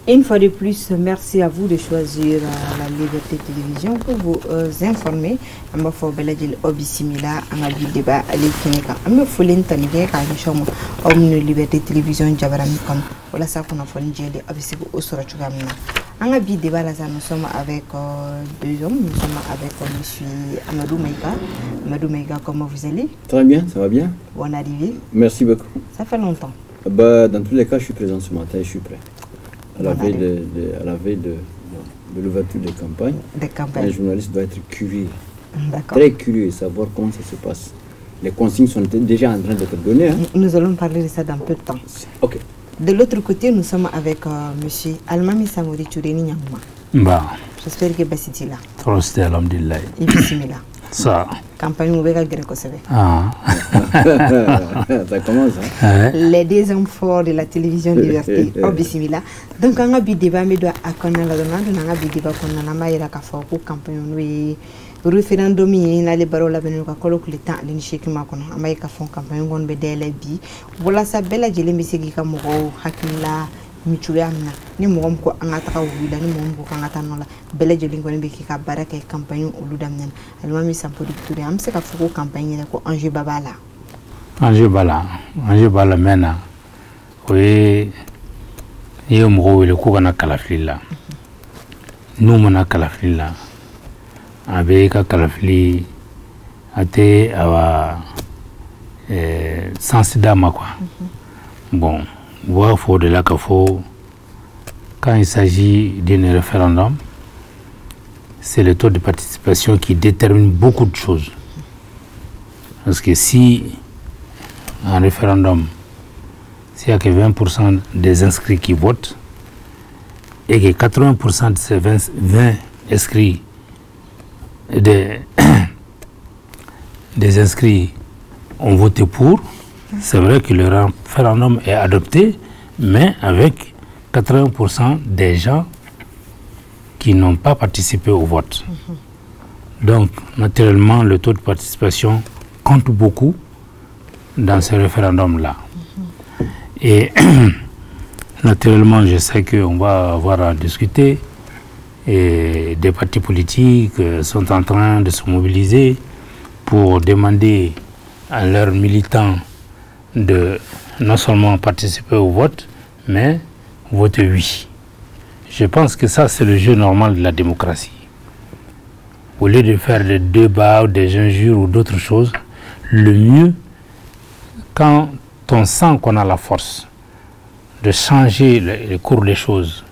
Une fois de plus, merci à vous de choisir la Liberté Télévision pour vous informer. Je vais vous dire que débat la Liberté Télévision voilà ça qu'on a fait débat nous sommes avec deux hommes. Nous sommes avec monsieur Amadou Maïga. Amadou Maïga, comment vous allez? Très bien, ça va bien. Bonne arrivée. Merci beaucoup. Ça fait longtemps. Dans tous les cas, je suis présent ce matin et je suis prêt. À la veille de l'ouverture des campagnes, un journaliste doit être curieux, très curieux, et savoir comment ça se passe. Les consignes sont déjà en train d'être données. Hein. Nous allons parler de ça dans peu de temps. Ok. De l'autre côté, nous sommes avec monsieur Almami Samori Toureni Nyanguma. Bah. J'espère que Bassiti là. Trop c'était alhamdulillah. Et bismillah. Ça. Campagne ouverte grec au CV. Ah. Ça commence. Hein? Les deux hommes forts de la télévision Liberté. Oh bismillah. Donc on a un débat mais doit accorder la demande. On a un débat qu'on a maïra kafa pour campagne oui. Référendum yi na le baro la benu ka kolo ku le temps le nishiki makono amay ka fon campagne ngon be dele bi wala sa bela jele misegi ka mo hakilla michule amna ni mo ko angata ka wila ni mo ko angata no la bela jele ngon be ki ka baraka campagne olu damnen almami sampo dicture am se ka fuko campagne ko enjeu babala mena oui ni mo wile ko kana kalafila nous mona kalafila avec un calafli ate awa sans dama quoi. Bon, voir faut de là qu'il faut quand il s'agit d'un référendum, c'est le taux de participation qui détermine beaucoup de choses. Parce que si un référendum, s'il n'y a que 20% des inscrits qui votent et que 80% de ces 20 inscrits des inscrits ont voté pour, c'est vrai que le référendum est adopté, mais avec 80% des gens qui n'ont pas participé au vote. Donc, naturellement, le taux de participation compte beaucoup dans ce référendum-là. Et naturellement, je sais qu'on va avoir à discuter. Et des partis politiques sont en train de se mobiliser pour demander à leurs militants de non seulement participer au vote, mais voter oui. Je pense que ça, c'est le jeu normal de la démocratie. Au lieu de faire des débats ou des injures ou d'autres choses, le mieux, quand on sent qu'on a la force de changer le cours des choses,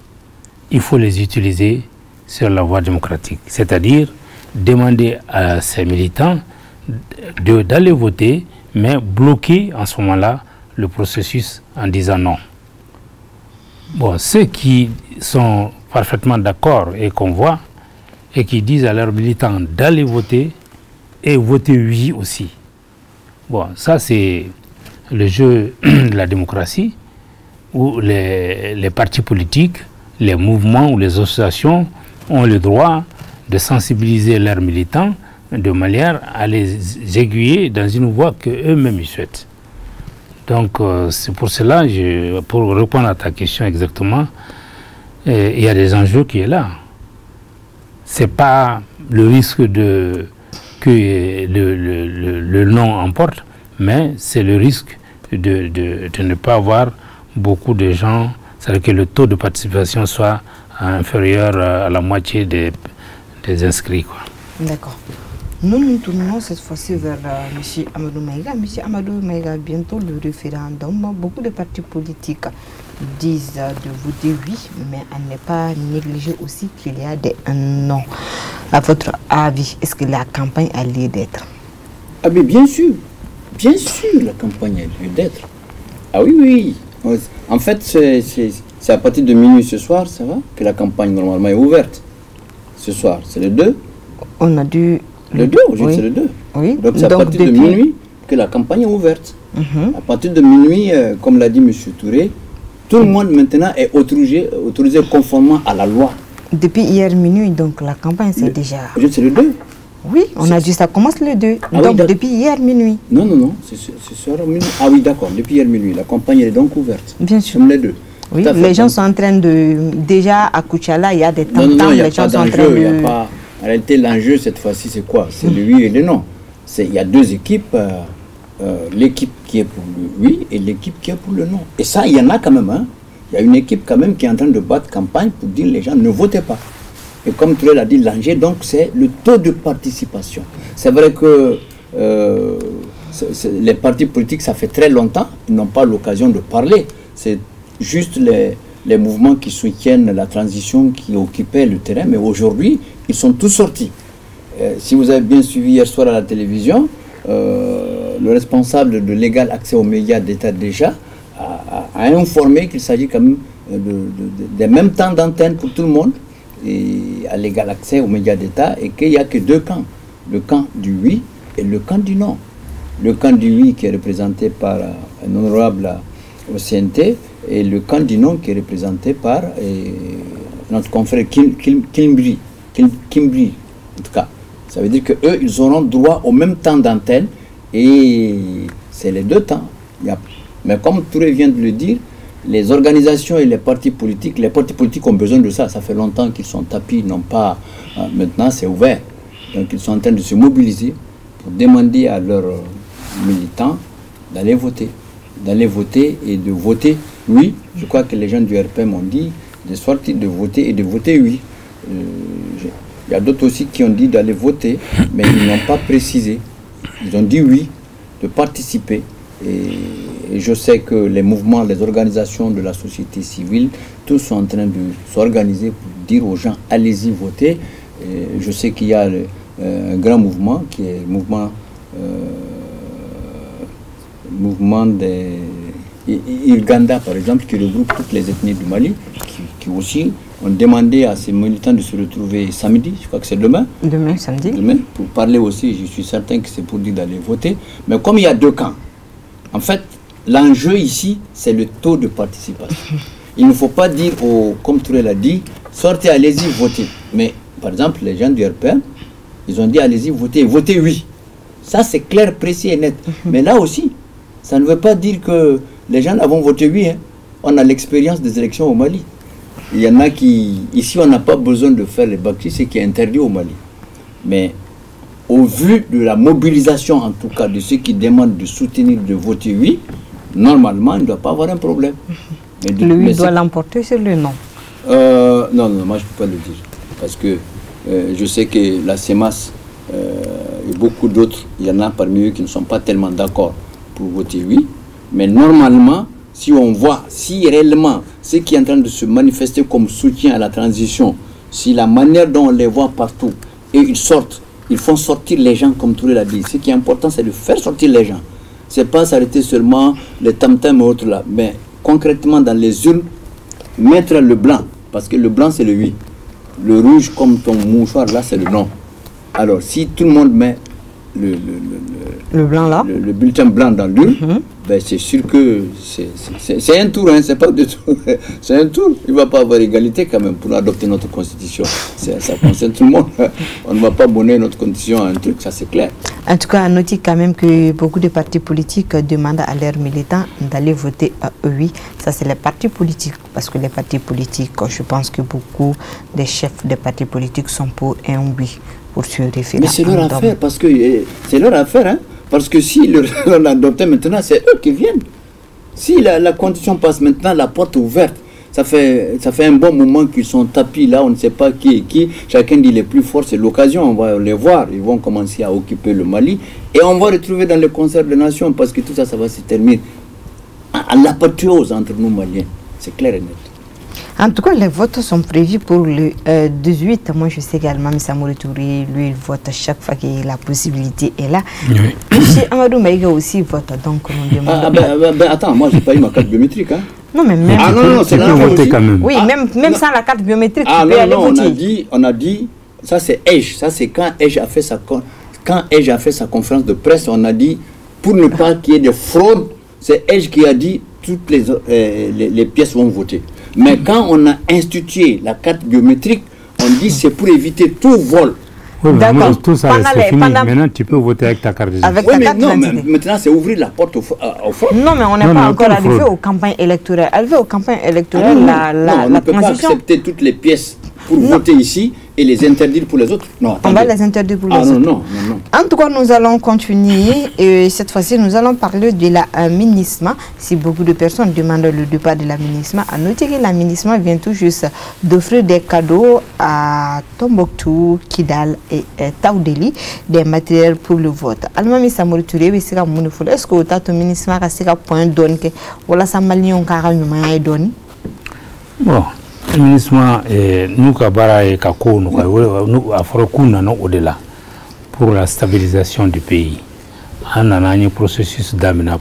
il faut les utiliser sur la voie démocratique, c'est-à-dire demander à ces militants d'aller voter, mais bloquer en ce moment-là le processus en disant non. Bon, ceux qui sont parfaitement d'accord et qu'on voit, et qui disent à leurs militants d'aller voter, et voter oui aussi. Bon, ça c'est le jeu de la démocratie, où les partis politiques, les mouvements ou les associations ont le droit de sensibiliser leurs militants de manière à les aiguiller dans une voie qu'eux-mêmes ils souhaitent. Donc c'est pour cela, pour répondre à ta question exactement, il y a des enjeux qui sont là. Ce n'est pas le risque que le non emporte, mais c'est le risque de ne pas avoir beaucoup de gens, c'est-à-dire que le taux de participation soit inférieur à la moitié des inscrits. D'accord. Nous nous tournons cette fois-ci vers M. Amadou Maïga. M. Amadou Maïga, bientôt le référendum. Beaucoup de partis politiques disent de voter oui, mais à ne pas négliger aussi qu'il y a des non. À votre avis, est-ce que la campagne a lieu d'être? Ah mais bien sûr, la campagne a lieu d'être. Ah oui, oui. En fait, c'est à partir de minuit ce soir, ça va, que la campagne normalement est ouverte. Ce soir, c'est le 2. On a dû... Le 2, aujourd'hui c'est le 2. Oui. Donc c'est à partir de minuit que la campagne est ouverte. À partir de minuit, comme l'a dit M. Touré, tout le monde maintenant est autorisé conformément à la loi. Depuis hier minuit, donc la campagne c'est déjà... Aujourd'hui c'est le 2. Oui, on a dit ça commence le 2. Ah donc oui, depuis hier minuit. Non, c'est ce soir minuit. Ah oui, d'accord, depuis hier minuit. La campagne est donc ouverte. Bien sûr. Comme les deux. Oui, les gens sont en train de... Déjà, à Koutiala, il y a des temps les gens sont en train de... En réalité, l'enjeu, cette fois-ci, c'est quoi? C'est le oui et le non. Il y a deux équipes, l'équipe qui est pour le oui et l'équipe qui est pour le non. Et ça, il y en a quand même. Hein. Il y a une équipe quand même qui est en train de battre campagne pour dire les gens ne votez pas. Et comme tu l'as dit, l'enjeu, donc, c'est le taux de participation. C'est vrai que les partis politiques, ça fait très longtemps, ils n'ont pas l'occasion de parler. C'est juste les mouvements qui soutiennent la transition qui occupaient le terrain, mais aujourd'hui, ils sont tous sortis. Si vous avez bien suivi hier soir à la télévision, le responsable de l'égal accès aux médias d'État déjà a informé qu'il s'agit quand même des mêmes temps d'antenne pour tout le monde et à l'égal accès aux médias d'État et qu'il n'y a que deux camps, le camp du oui et le camp du non. Le camp du oui qui est représenté par un honorable au CNT et le camp du non qui est représenté par notre confrère Kimbri, en tout cas. Ça veut dire qu'eux, ils auront droit au même temps d'antenne et c'est les deux temps. Mais comme Touré vient de le dire, les organisations et les partis politiques ont besoin de ça. Ça fait longtemps qu'ils sont tapis, non pas... maintenant, c'est ouvert. Donc, ils sont en train de se mobiliser pour demander à leurs militants d'aller voter. D'aller voter et de voter oui. Je crois que les gens du RPM ont dit de sortir, de voter et de voter oui. Il y a d'autres aussi qui ont dit d'aller voter, mais ils n'ont pas précisé. Ils ont dit oui, de participer. Et je sais que les mouvements, les organisations de la société civile, tous sont en train de s'organiser pour dire aux gens allez-y voter. Et je sais qu'il y a un grand mouvement qui est le mouvement des Irganda, par exemple, qui regroupe toutes les ethnies du Mali, qui aussi ont demandé à ces militants de se retrouver samedi, je crois que c'est demain. Demain, samedi. Demain, pour parler aussi, je suis certain que c'est pour dire d'aller voter. Mais comme il y a deux camps, en fait, l'enjeu ici, c'est le taux de participation. Il ne faut pas dire, comme Touré l'a dit, sortez, allez-y, votez. Mais, par exemple, les gens du RPM, ils ont dit, allez-y, votez, votez oui. Ça, c'est clair, précis et net. Mais là aussi, ça ne veut pas dire que les gens vont voter oui. Hein. On a l'expérience des élections au Mali. Il y en a qui... Ici, on n'a pas besoin de faire les baktis, c'est qui est interdit au Mali. Mais au vu de la mobilisation, en tout cas, de ceux qui demandent de soutenir, de voter oui, normalement, il ne doit pas avoir un problème. Mais le oui doit l'emporter sur le non. Non, moi, je ne peux pas le dire. Parce que je sais que la CEMAS et beaucoup d'autres, il y en a parmi eux qui ne sont pas tellement d'accord pour voter oui. Mais normalement, si on voit, si réellement ce qui est en train de se manifester comme soutien à la transition, si la manière dont on les voit partout, et ils sortent, ils font sortir les gens comme Touré l'a dit. Ce qui est important, c'est de faire sortir les gens. Ce n'est pas s'arrêter seulement les tam-tams et autres là, mais concrètement dans les urnes, mettre le blanc, parce que le blanc c'est le oui. Le rouge comme ton mouchoir là, c'est le non. Alors si tout le monde met le blanc là, le bulletin blanc dans l'urne, ben c'est sûr que c'est un tour, hein, c'est pas du tout. C'est un tour. Il ne va pas avoir égalité quand même pour adopter notre constitution. Ça concerne tout le monde. On ne va pas bonner notre constitution à un truc, ça c'est clair. En tout cas, on note quand même que beaucoup de partis politiques demandent à leurs militants d'aller voter à oui. Ça c'est les partis politiques. Parce que les partis politiques, je pense que beaucoup des chefs des partis politiques sont pour un oui. Pour se référer. Mais c'est leur affaire, parce que c'est leur affaire, hein, parce que si on l'adoptait maintenant, c'est eux qui viennent. Si la condition passe maintenant, la porte est ouverte. Ça fait un bon moment qu'ils sont tapis là, on ne sait pas qui est qui. Chacun dit les plus forts, c'est l'occasion, on va les voir. Ils vont commencer à occuper le Mali. Et on va retrouver dans le concert des nations, parce que tout ça, ça va se terminer à l'apothéose entre nous Maliens. C'est clair et net. En tout cas, les votes sont prévus pour le 18. Moi, je sais également que Samori Touré, lui, il vote chaque fois que la possibilité est là. Oui. Monsieur Amadou Maïga aussi vote, donc on demande... attends, moi, je n'ai pas eu ma carte biométrique. Hein. Non, mais même... c'est là voter quand même. Oui, même sans la carte biométrique, tu peux aller voter. On a dit, ça c'est EJ, ça c'est quand EJ a fait sa conférence de presse, on a dit, pour ne pas qu'il y ait de fraude, c'est EJ qui a dit, toutes les pièces vont voter. Mais quand on a institué la carte biométrique, on dit c'est pour éviter tout vol. D'accord. Tout ça, c'est fini. Maintenant, tu peux voter avec ta carte d'identité. Oui, mais non, mais maintenant, c'est ouvrir la porte au front. Non, mais on n'est pas encore arrivé aux campagnes électorales. Arrivé aux campagnes électorales, on ne peut pas accepter toutes les pièces pour voter ici et les interdire pour les autres. Non, on va les interdire pour les autres. Non. En tout cas, nous allons continuer. Et cette fois-ci, nous allons parler de la MINISMA. Si beaucoup de personnes demandent le départ de la MINISMA, à noter que la MINISMA vient tout juste d'offrir des cadeaux à Tombouctou, Kidal et Taoudeli, des matériels pour le vote. Almami Samouri Touré, est-ce que le MINISMA a un point donné que voilà, ça m'a dit qu'on donné? Bon. Le ministre nous au-delà pour la stabilisation du pays. On a un processus d'amena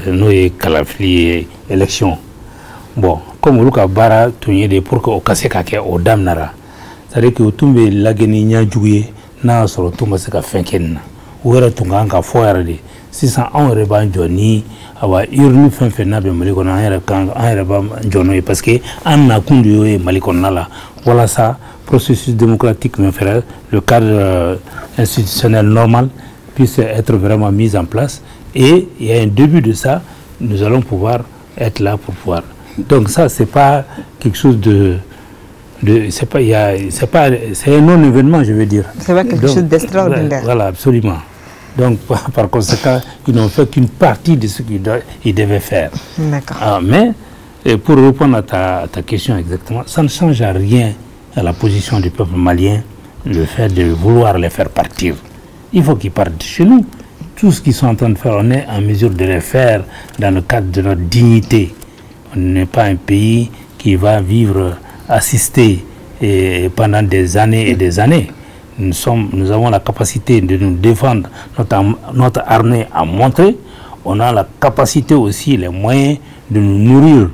nous calafli élection. Bon, comme nous avons tenu pour que au casse kake au damnara, c'est-à-dire que tout le lageni nya joué na soro tout ma se ka fenken ou era tunga ka foire de 600 ans reban joni awa urnu fen na be mali kona era kan era ba jono parce que an na kundu yo mali kona la voilà ça processus démocratique mais frère le cadre institutionnel normal puisse être vraiment mis en place et il y a un début de ça nous allons pouvoir être là pour pouvoir donc ça c'est pas quelque chose c'est un non-événement je veux dire c'est pas quelque chose d'extraordinaire voilà absolument. Donc, par conséquent, ils n'ont fait qu'une partie de ce qu'ils devaient faire. D'accord. Mais, pour répondre à ta question exactement, ça ne change à rien à la position du peuple malien, le fait de vouloir les faire partir. Il faut qu'ils partent chez nous. Tout ce qu'ils sont en train de faire, on est en mesure de les faire dans le cadre de notre dignité. On n'est pas un pays qui va vivre assisté pendant des années et des années. Nous avons la capacité de nous défendre, notre armée a montré, on a la capacité aussi, les moyens de nous nourrir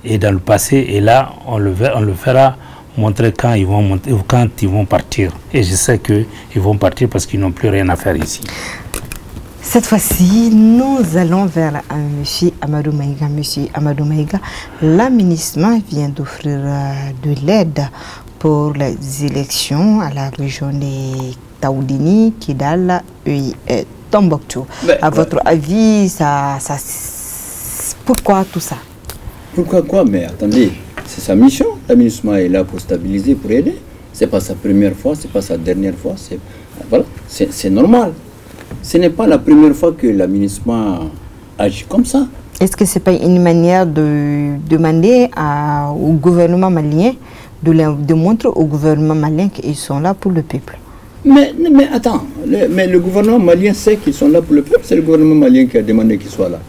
et dans le passé, et là on le fera montrer quand ils vont partir. Et je sais qu'ils vont partir parce qu'ils n'ont plus rien à faire ici. Cette fois-ci, nous allons vers M. Amadou Maïga. Monsieur Amadou Maïga, la MINISMA vient d'offrir de l'aide pour les élections à la région de Taoudini, Kidal et Tombouctou. À votre avis, pourquoi tout ça? Pourquoi quoi? Mais attendez, c'est sa mission. La MINISMA est là pour stabiliser, pour aider. C'est pas sa première fois, c'est pas sa dernière fois. Voilà, c'est normal. Ce n'est pas la première fois que la MINISMA agit comme ça. Est-ce que ce n'est pas une manière de demander au gouvernement malien de montrer au gouvernement malien qu'ils sont là pour le peuple? Mais attends, mais le gouvernement malien sait qu'ils sont là pour le peuple. C'est le gouvernement malien qui a demandé qu'ils soient là.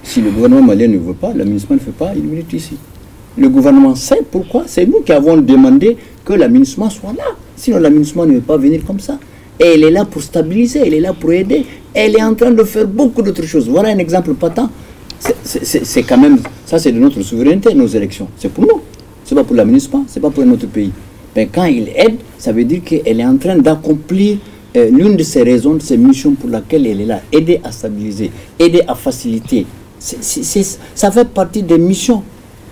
Si le gouvernement malien ne veut pas, la MINISMA ne fait pas, il milite ici. Le gouvernement sait pourquoi. C'est nous qui avons demandé que la MINISMA soit là. Sinon la MINISMA ne veut pas venir comme ça. Et elle est là pour stabiliser, elle est là pour aider. Elle est en train de faire beaucoup d'autres choses. Voilà un exemple patent. C'est quand même, ça c'est de notre souveraineté, nos élections. C'est pour nous. C'est pas pour la MINISMA, c'est pas pour notre pays. Mais quand il aide, ça veut dire qu'elle est en train d'accomplir l'une de ses raisons, de ses missions pour laquelle elle est là. Aider à stabiliser, aider à faciliter. Ça fait partie des missions.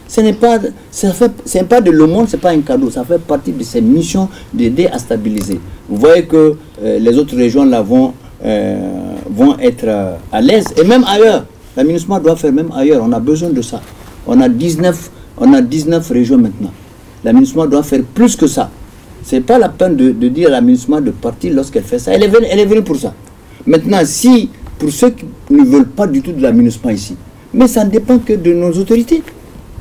Ce n'est pas de l'aumône, ce n'est pas un cadeau. Ça fait partie de ses missions d'aider à stabiliser. Vous voyez que les autres régions là vont être à l'aise. Et même ailleurs, la MINISMA doit faire même ailleurs. On a besoin de ça. On a 19 régions maintenant. La MINISMA doit faire plus que ça. Ce n'est pas la peine de dire à la MINISMA de partir lorsqu'elle fait ça. Elle est venue pour ça. Maintenant, si, pour ceux qui ne veulent pas du tout de la MINISMA ici, mais ça ne dépend que de nos autorités.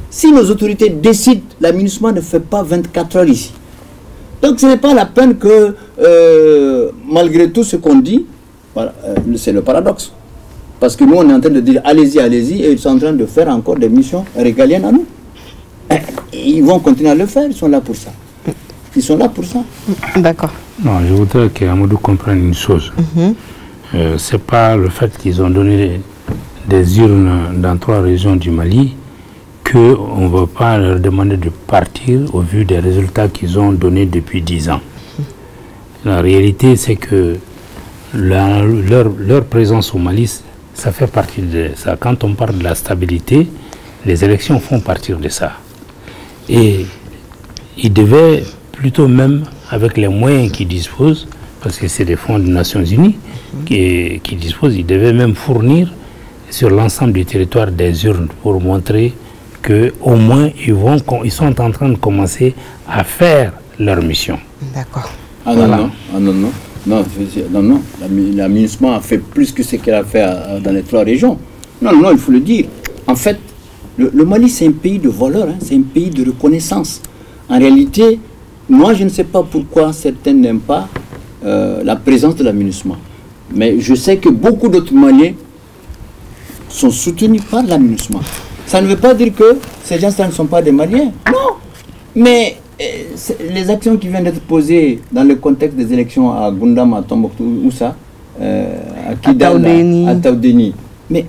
Si nos autorités décident, la MINISMA ne fait pas 24 heures ici. Donc ce n'est pas la peine que, malgré tout ce qu'on dit, voilà, c'est le paradoxe. Parce que nous, on est en train de dire allez-y, allez-y, et ils sont en train de faire encore des missions régaliennes à nous. Ils vont continuer à le faire, ils sont là pour ça. Ils sont là pour ça. D'accord. Non, je voudrais qu'Amadou comprenne une chose. C'est pas le fait qu'ils ont donné des urnes dans 3 régions du Mali qu'on ne va pas leur demander de partir au vu des résultats qu'ils ont donnés depuis 10 ans. La réalité, c'est que leur présence au Mali, ça fait partie de ça. Quand on parle de la stabilité, les élections font partir de ça. Et ils devaient plutôt même, avec les moyens qu'ils disposent, parce que c'est des fonds des Nations Unies qui disposent, ils devaient même fournir sur l'ensemble du territoire des urnes pour montrer qu'au moins ils sont en train de commencer à faire leur mission. D'accord. Ah non, voilà. Non, la MINUSMA a fait plus que ce qu'elle a fait dans les 3 régions. Non, il faut le dire. En fait, le Mali, c'est un pays de valeur, hein, c'est un pays de reconnaissance. En réalité, moi, je ne sais pas pourquoi certains n'aiment pas la présence de la MINUSMA. Mais je sais que beaucoup d'autres Maliens sont soutenus par la MINUSMA. Ça ne veut pas dire que ces gens-là ne sont pas des Maliens. Non. Mais les actions qui viennent d'être posées dans le contexte des élections à Gundam, à Tombouctou, où ça à Kidal, à Taoudéni. Mais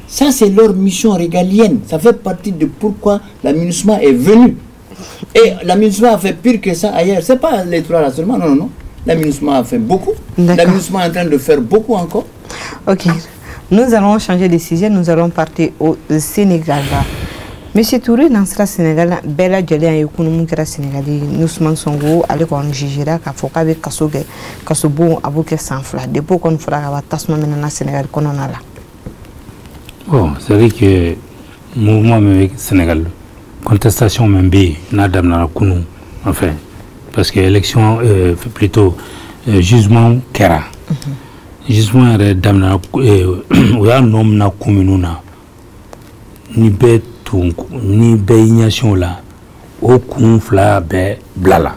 ça, c'est leur mission régalienne. Ça fait partie de pourquoi la MINUSMA est venue. Et la MINUSMA a fait pire que ça ailleurs. Ce n'est pas les 3 là seulement, non. La MINUSMA a fait beaucoup. La MINUSMA est en train de faire beaucoup encore. Ok. Nous allons changer de sujet, nous allons partir au Sénégal. Monsieur Touré, dans ce Sénégal, Bella Djali et Kounoumou Kera Sénégalais, Ousmane Sonko, allez qu'on jugera qu'à faut qu'avec Kasobo, Abouké Sanfla, depuis qu'on fera Tasma maintenant Sénégal, qu'on en a là. Bon, c'est vrai que le mouvement Sénégal, contestation même B, Nadam Narakounou, enfin, parce que l'élection, plutôt jugement Kera. Jugement Damna, ou un homme na Kouminuna, ni bête. Ni béignation là au confla be blala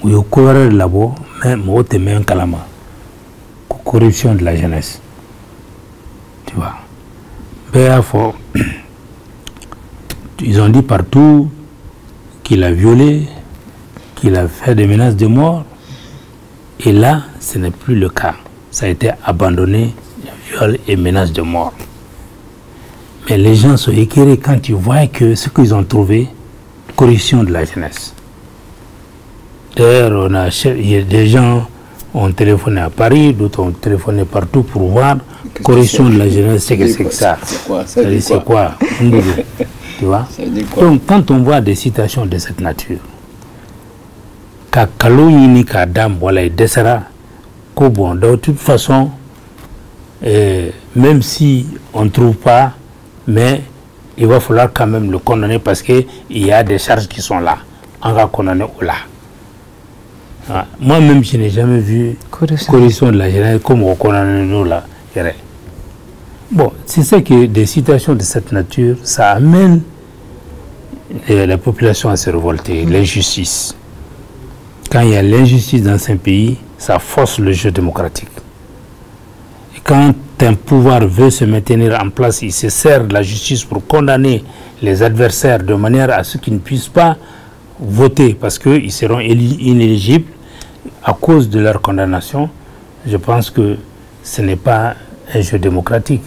ou au couvert là-bas même au témoin kalama corruption de la jeunesse, tu vois. Ils ont dit partout qu'il a violé, qu'il a fait des menaces de mort, et là ce n'est plus le cas, ça a été abandonné, viol et menaces de mort. Mais les gens sont éclairés quand ils voient que ce qu'ils ont trouvé, corruption de la jeunesse. D'ailleurs, il y a des gens ont téléphoné à Paris, d'autres ont téléphoné partout pour voir corruption de la jeunesse, c'est que c'est que ça. C'est quoi? Tu vois? Donc, quand on voit des citations de cette nature, de toute façon, même si on ne trouve pas, mais il va falloir quand même le condamner parce qu'il y a des charges qui sont là. On va condamner ou là. Moi-même, je n'ai jamais vu corruption de la jeunesse comme on condamne nous là. Bon, c'est ça que des situations de cette nature, ça amène la population à se révolter, l'injustice. Quand il y a l'injustice dans un pays, ça force le jeu démocratique. Et quand un pouvoir veut se maintenir en place, il se sert de la justice pour condamner les adversaires de manière à ce qu'ils ne puissent pas voter parce qu'ils seront inéligibles à cause de leur condamnation. Je pense que ce n'est pas un jeu démocratique.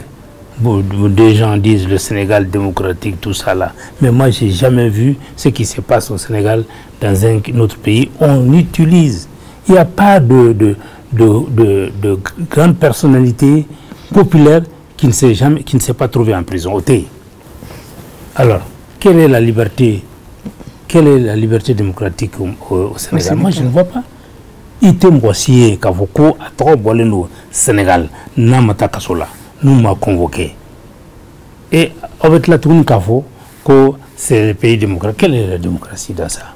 Bon, des gens disent le Sénégal démocratique, tout ça là. Mais moi, je n'ai jamais vu ce qui se passe au Sénégal dans un autre pays. On utilise. Il n'y a pas de grande personnalité populaire qui ne s'est pas trouvé en prison. Alors, quelle est la liberté démocratique au Sénégal? Moi, je ne vois pas. Item Bossier, Kavoko, à trois boleno Sénégal, Namata Kasola, nous m'a convoqué. Et avec la tourne Kafo, que c'est le pays démocratique. Quelle est la démocratie dans ça?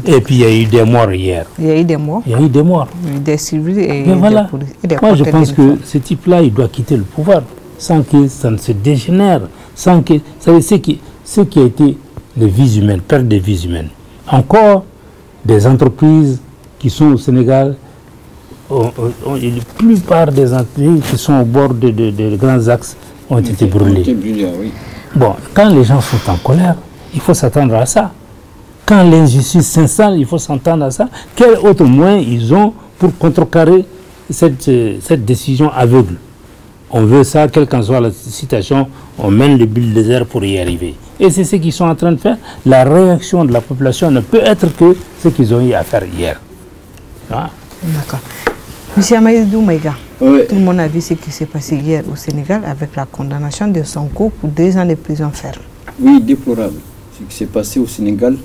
Et puis il y a eu des morts hier. Il y a eu des morts. Il y a eu des morts. Des civils et voilà. Des moi, je pense que ce type-là, il doit quitter le pouvoir sans que ça ne se dégénère, sans que... Vous savez, ce qui a été les vies humaines, perte des vies humaines. Encore des entreprises qui sont au Sénégal, la plupart des entreprises qui sont au bord de grands axes ont été brûlées. Oui. Bon, quand les gens sont en colère, il faut s'attendre à ça. Quand l'injustice s'installe, il faut s'attendre à ça. Quel autre moyen ils ont pour contrecarrer cette décision aveugle? On veut ça, quelle qu'en soit la situation, on mène le bulldozer pour y arriver. Et c'est ce qu'ils sont en train de faire. La réaction de la population ne peut être que ce qu'ils ont eu à faire hier. Ah. D'accord. Monsieur Amadou Maïga, oui. Tout le monde a vu ce qui s'est passé hier au Sénégal avec la condamnation de Sonko pour 2 ans de prison ferme. Oui, déplorable. Ce qui s'est passé au Sénégal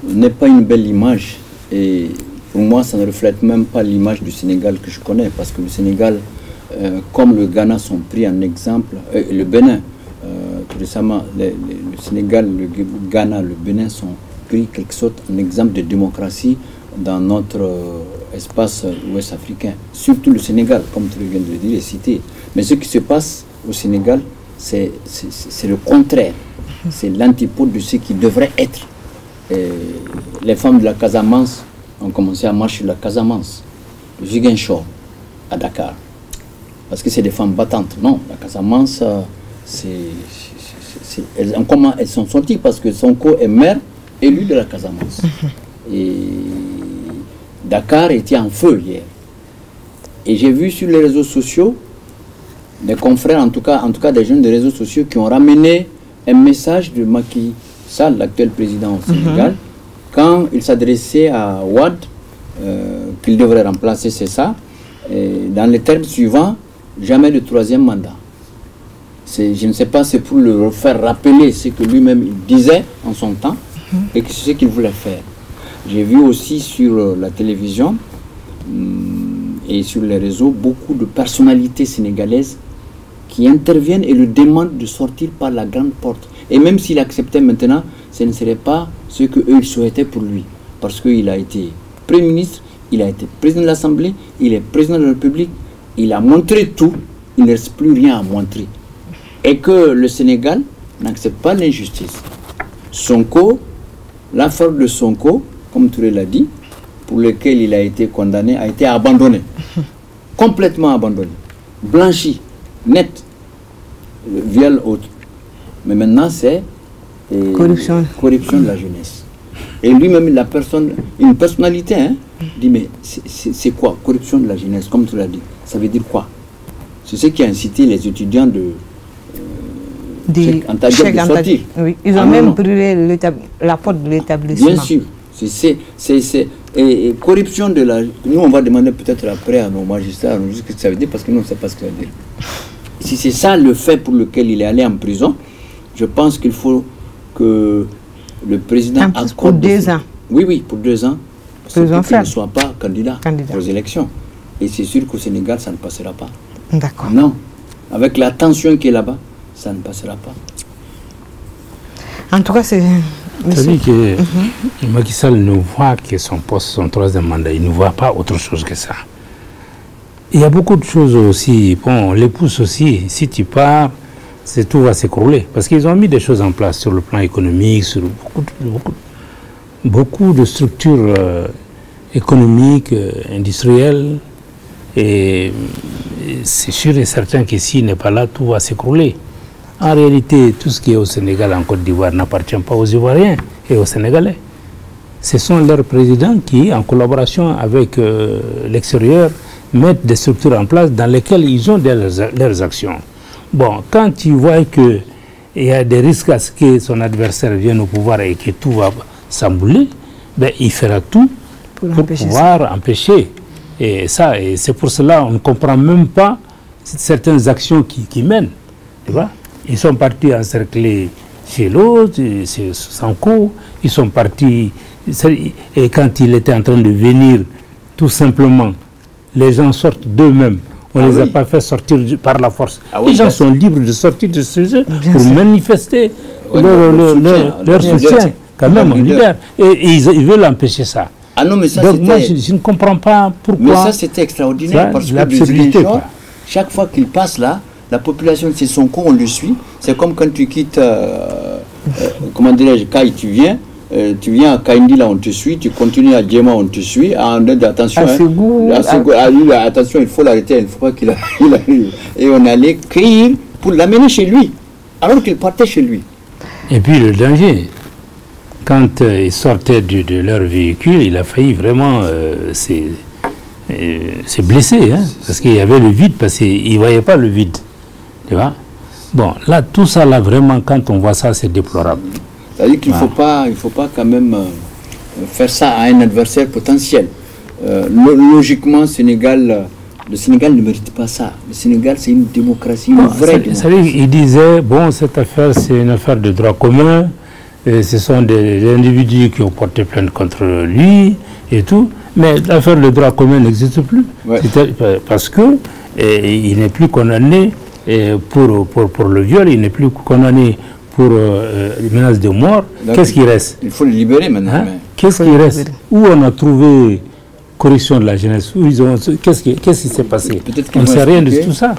n'est pas une belle image. Et pour moi, ça ne reflète même pas l'image du Sénégal que je connais, parce que le Sénégal, comme le Ghana sont pris en exemple, le Bénin, tout récemment, le Sénégal, le Ghana, le Bénin sont pris quelque sorte en exemple de démocratie dans notre espace ouest africain, surtout le Sénégal, comme tu viens de le dire et citer. Mais ce qui se passe au Sénégal, c'est le contraire, c'est l'antipode de ce qui devrait être. Et les femmes de la Casamance ont commencé à marcher sur la Casamance, le Ziguinchor, à Dakar, parce que c'est des femmes battantes. Non, la Casamance, comment elles sont sorties, parce que Sonko est maire élu de la Casamance. Et Dakar était en feu hier. Et j'ai vu sur les réseaux sociaux des confrères, en tout cas des jeunes des réseaux sociaux, qui ont ramené un message de Macky Sall, l'actuel président au Sénégal, quand il s'adressait à Wade, qu'il devrait remplacer, c'est ça, et dans les termes suivants, jamais de troisième mandat. Je ne sais pas, c'est pour le faire rappeler ce que lui-même il disait en son temps et ce qu'il voulait faire. J'ai vu aussi sur la télévision et sur les réseaux beaucoup de personnalités sénégalaises qui interviennent et lui demandent de sortir par la grande porte. Et même s'il acceptait maintenant, ce ne serait pas ce qu'eux ils souhaitaient pour lui. Parce qu'il a été Premier ministre, il a été président de l'Assemblée, il est président de la République, il a montré tout, il ne reste plus rien à montrer. Et que le Sénégal n'accepte pas l'injustice. Sonko, l'affaire de Sonko, comme Touré l'a dit, pour lequel il a été condamné, a été abandonné. Complètement abandonné. Blanchi, net. Viol autre. Mais maintenant, c'est corruption de la jeunesse. Et lui-même, une personnalité, hein, dit, mais c'est quoi, corruption de la jeunesse, comme tu l'as dit? Ça veut dire quoi? C'est ce qui a incité les étudiants de sortir. Oui, ils ont même brûlé la porte de l'établissement. Bien sûr. Et corruption de la... Nous, on va demander peut-être après à nos magistrats ce que ça veut dire, parce que nous, on ne sait pas ce que ça veut dire. Si c'est ça le fait pour lequel il est allé en prison, je pense qu'il faut que le président accorde... Pour 2 ans. Oui, pour 2 ans. Pour qu'il ne soit pas candidat aux élections. Et c'est sûr qu'au Sénégal, ça ne passera pas. D'accord. Non. Avec la tension qui est là-bas, ça ne passera pas. En tout cas, c'est... C'est-à-dire que Macky Sall ne voit que son poste, son troisième mandat. Il ne voit pas autre chose que ça. Il y a beaucoup de choses aussi. Bon, les pousse aussi. Si tu pars, tout va s'écrouler. Parce qu'ils ont mis des choses en place sur le plan économique, sur beaucoup de structures économiques, industrielles. Et c'est sûr et certain que s'il n'est pas là, tout va s'écrouler. En réalité, tout ce qui est au Sénégal, en Côte d'Ivoire, n'appartient pas aux Ivoiriens et aux Sénégalais. Ce sont leurs présidents qui, en collaboration avec l'extérieur, mettent des structures en place dans lesquelles ils ont leurs actions. Bon, quand tu vois qu'il y a des risques à ce que son adversaire vienne au pouvoir et que tout va s'embouler, ben, il fera tout pour pouvoir empêcher. Et c'est pour cela qu'on ne comprend même pas certaines actions qui mènent. Tu vois? Ils sont partis encercler chez l'autre, c'est Sonko. Ils sont partis, et quand il était en train de venir, tout simplement, les gens sortent d'eux-mêmes. On ne les a pas fait sortir par la force. Les gens sont libres de sortir de ce jeu pour manifester leur soutien, quand même, en leader. Et ils veulent empêcher ça. Ah non, mais ça, donc moi, je ne comprends pas pourquoi... Mais ça, c'était extraordinaire, parce que chaque fois qu'il passe là, la population, c'est Sonko, on le suit. C'est comme quand tu quittes, comment dirais-je, Kai, tu viens à Kaindi, là, on te suit, tu continues à Djema, on te suit. Attention, attention, il faut l'arrêter, il ne faut pas qu'il arrive. Et on allait cueillir pour l'amener chez lui, alors qu'il partait chez lui. Et puis le danger, quand ils sortaient de leur véhicule, il a failli vraiment se blesser, hein, parce qu'il y avait le vide, parce qu'il ne voyait pas le vide. Tu vois? Bon, là, tout ça, là, vraiment, quand on voit ça, c'est déplorable. C'est-à-dire qu'il ne faut pas quand même faire ça à un adversaire potentiel. Logiquement, le Sénégal ne mérite pas ça. Le Sénégal, c'est une démocratie, une vraie démocratie. Il disait, bon, cette affaire, c'est une affaire de droit commun. Ce sont des individus qui ont porté plainte contre lui et tout. Mais l'affaire de droit commun n'existe plus. Ouais. Parce que il n'est plus condamné pour le viol, il n'est plus condamné pour menace de mort. Qu'est-ce qui reste? Il faut le libérer maintenant. Hein? Qu'est-ce qui reste? Où on a trouvé correction de la jeunesse? Qu'est-ce qui s'est passé? On ne sait rien de tout ça.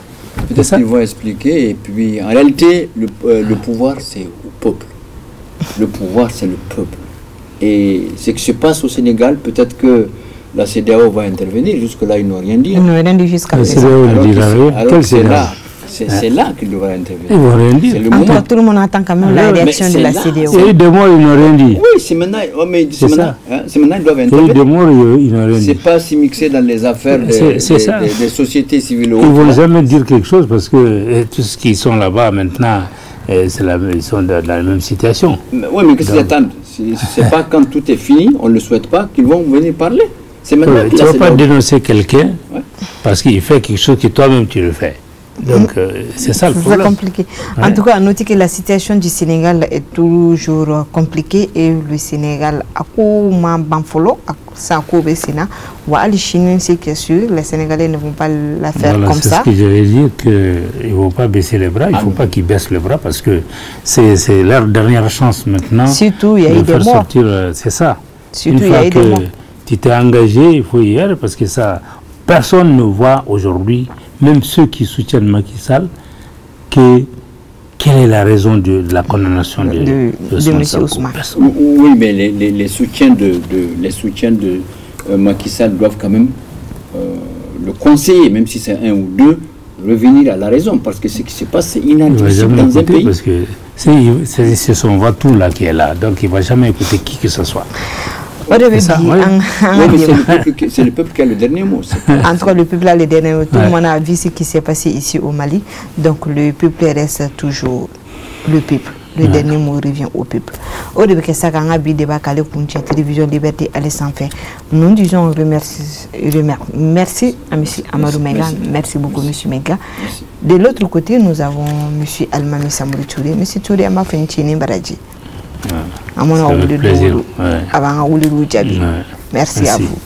Peut-être qu'ils vont expliquer. Et puis, en réalité, le pouvoir, c'est au peuple. Le pouvoir, c'est le peuple. Et ce qui se passe au Sénégal, peut-être que la CEDEAO va intervenir. Jusque-là, ils n'ont rien dit. Ils n'ont rien dit jusqu'à présent. Alors c'est là qu'ils devraient intervenir. Ils vont rien dire. C'est le moment. Tout le monde attend quand même la réaction de la CEDEAO. Il y a eu des morts, ils n'ont rien dit. Oui, c'est maintenant. C'est maintenant ils doivent intervenir. Il y a eu des morts, ils n'ont rien dit. C'est pas si mixé dans les affaires des sociétés civiles. Ils ne vont jamais dire quelque chose parce que tous ceux qui sont là-bas maintenant, ils sont dans la même situation. Oui, mais qu'est-ce qu'ils attendent? C'est pas quand tout est fini, on ne le souhaite pas, qu'ils vont venir parler. C'est maintenant. Tu ne vas pas dénoncer quelqu'un parce qu'il fait quelque chose que toi-même tu le fais. Donc, c'est ça le problème. C'est compliqué. En tout cas, notez que la situation du Sénégal est toujours compliquée et le Sénégal, c'est sûr, les Sénégalais ne vont pas la faire comme ça. C'est ce que j'allais dire, qu'ils ne vont pas baisser les bras, il ne faut pas qu'ils baissent les bras parce que c'est leur dernière chance maintenant. Surtout, il y a eu des morts. C'est ça. Surtout, il y a eu des morts. Tu t'es engagé, il faut y aller parce que ça, personne ne voit aujourd'hui, même ceux qui soutiennent Macky Sall, quelle est la raison de la condamnation de M. Ousmane. Oui, mais les soutiens de Macky Sall doivent quand même le conseiller, même si c'est un ou deux, revenir à la raison, parce que ce qui se passe, c'est inadmissible dans un pays. Parce que c'est son Vatou là qui est là, donc il ne va jamais écouter qui que ce soit. C'est le peuple qui a le dernier mot. En tout cas, le peuple a le dernier mot. Tout le monde a vu ce qui s'est passé ici au Mali. Donc, le peuple reste toujours le peuple. Le dernier mot revient au peuple. Au début, ça a été débat à la télévision Liberté, elle est sans fin. Nous disons merci à M. Amadou Menga. Merci beaucoup, M. Menga. De l'autre côté, nous avons M. Almami Samouri Touré. M. Touré a fait une tchénie baradji. Merci à vous.